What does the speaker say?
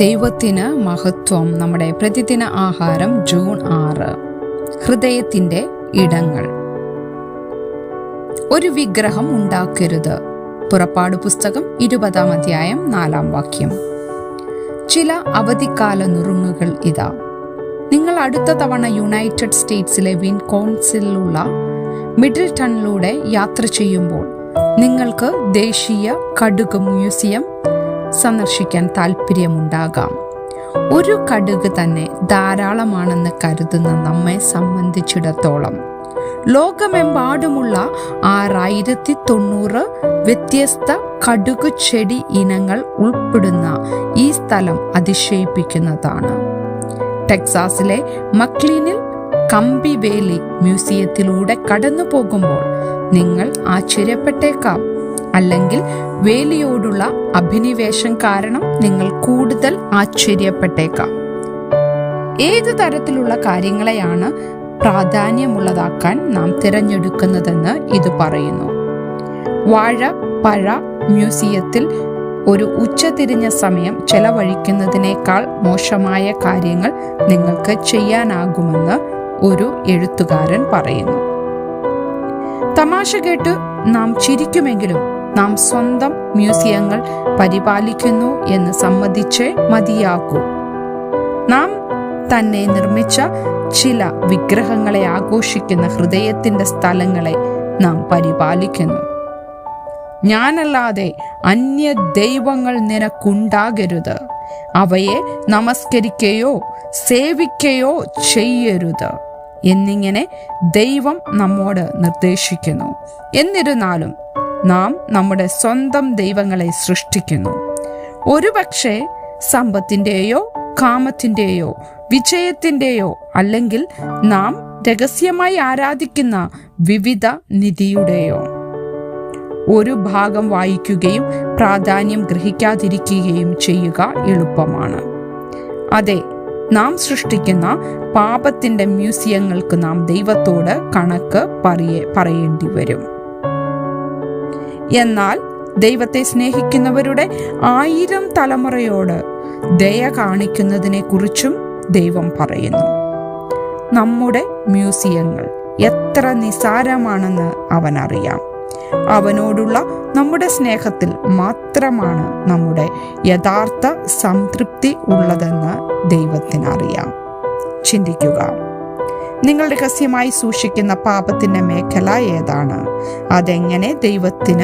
ദൈവത്തിന് മഹത്വം. നമ്മുടെ പ്രതിദിന ആഹാരം ജൂൺ 6. ഹൃദയത്തിന്റെ ഇടങ്ങൾ. ഒരു വിഗ്രഹം ഉണ്ടാക്കരുത്. പുറപ്പാട് പുസ്തകം 20 അധ്യായം 4 വാക്യം. ചില അവധിക്കാല നുറുങ്ങുകൾ ഇതാ. നിങ്ങൾ അടുത്ത തവണ യുണൈറ്റഡ് സ്റ്റേറ്റ്സിലെ വിൻകോൺസിലുള്ള മിഡിൽടണിലൂടെ യാത്ര ചെയ്യുമ്പോൾ നിങ്ങൾക്ക് ദേശീയ കടുക് മ്യൂസിയം സന്ദർശിക്കാൻ താല്പര്യമുണ്ടാകാം. ഒരു കടുക് തന്നെ ധാരാളമാണെന്ന് കരുതുന്ന നമ്മെ സംബന്ധിച്ചിടത്തോളം ലോകമെമ്പാടുമുള്ള 6090 വ്യത്യസ്ത കടുക് ചെടി ഇനങ്ങൾ ഉൾപ്പെടുന്ന ഈ സ്ഥലം അതിശയിപ്പിക്കുന്നതാണ്. ടെക്സാസിലെ മക്ലീനിൽ കമ്പി വേലി മ്യൂസിയത്തിലൂടെ കടന്നു പോകുമ്പോൾ നിങ്ങൾ ആശ്ചര്യപ്പെട്ടേക്കാം. അല്ലെങ്കിൽ വേലിയോടുള്ള അഭിനിവേശം കാരണം നിങ്ങൾ കൂടുതൽ ആശ്ചര്യപ്പെട്ടേക്കാം. ഏതു തരത്തിലുള്ള കാര്യങ്ങളെയാണ് പ്രാധാന്യമുള്ളതാക്കാൻ നാം തിരഞ്ഞെടുക്കുന്നതെന്ന് ഇത് പറയുന്നു. വാഴപ്പഴ മ്യൂസിയത്തിൽ ഒരു ഉച്ചതിരിഞ്ഞ സമയം ചെലവഴിക്കുന്നതിനേക്കാൾ മോശമായ കാര്യങ്ങൾ നിങ്ങൾക്ക് ചെയ്യാനാകുമെന്ന് ഒരു എഴുത്തുകാരൻ പറയുന്നു. തമാശ കേട്ട് നാം ചിരിക്കുമെങ്കിലും നാം സ്വന്തം മ്യൂസിയങ്ങൾ പരിപാലിക്കുന്നു എന്ന് സമ്മതിച്ചേ മതിയാകൂ. നാം തന്നെ നിർമ്മിച്ച ചില വിഗ്രഹങ്ങളെ ആഘോഷിക്കുന്ന ഹൃദയത്തിന്റെ സ്ഥലങ്ങളെ നാം പരിപാലിക്കുന്നു. ഞാനല്ലാതെ അന്യ ദൈവങ്ങൾ നിനക്കുണ്ടാകരുത്, അവയെ നമസ്കരിക്കുകയോ സേവിക്കുകയോ ചെയ്യരുത് എന്നിങ്ങനെ ദൈവം നമ്മോട് നിർദ്ദേശിക്കുന്നു. എന്നിരുന്നാലും നാം നമ്മുടെ സ്വന്തം ദൈവങ്ങളെ സൃഷ്ടിക്കുന്നു. ഒരുപക്ഷെ സമ്പത്തിൻ്റെയോ കാമത്തിൻ്റെയോ വിജയത്തിൻ്റെയോ അല്ലെങ്കിൽ നാം രഹസ്യമായി ആരാധിക്കുന്ന വിവിധ നിധിയുടെയോ. ഒരു ഭാഗം വായിക്കുകയും പ്രാധാന്യം ഗ്രഹിക്കാതിരിക്കുകയും ചെയ്യുക എളുപ്പമാണ്. അതെ, നാം സൃഷ്ടിക്കുന്ന പാപത്തിന്റെ മ്യൂസിയങ്ങൾക്ക് നാം ദൈവത്തോട് കണക്ക് പറയേണ്ടി വരും. എന്നാൽ ദൈവത്തെ സ്നേഹിക്കുന്നവരുടെ 1000 തലമുറയോട് ദയ കാണിക്കുന്നതിനെ കുറിച്ചും ദൈവം പറയുന്നു. നമ്മുടെ മ്യൂസിയങ്ങൾ എത്ര നിസാരമാണെന്ന് അവനറിയാം. അവനോടുള്ള നമ്മുടെ സ്നേഹത്തിൽ മാത്രമാണ് നമ്മുടെ യഥാർത്ഥ സംതൃപ്തി ഉള്ളതെന്ന് ദൈവത്തിനറിയാം. ചിന്തിക്കുക, നിങ്ങൾ രഹസ്യമായി സൂക്ഷിക്കുന്ന പാപത്തിന്റെ മേഖല ഏതാണ്? അതെങ്ങനെ ദൈവത്തിന്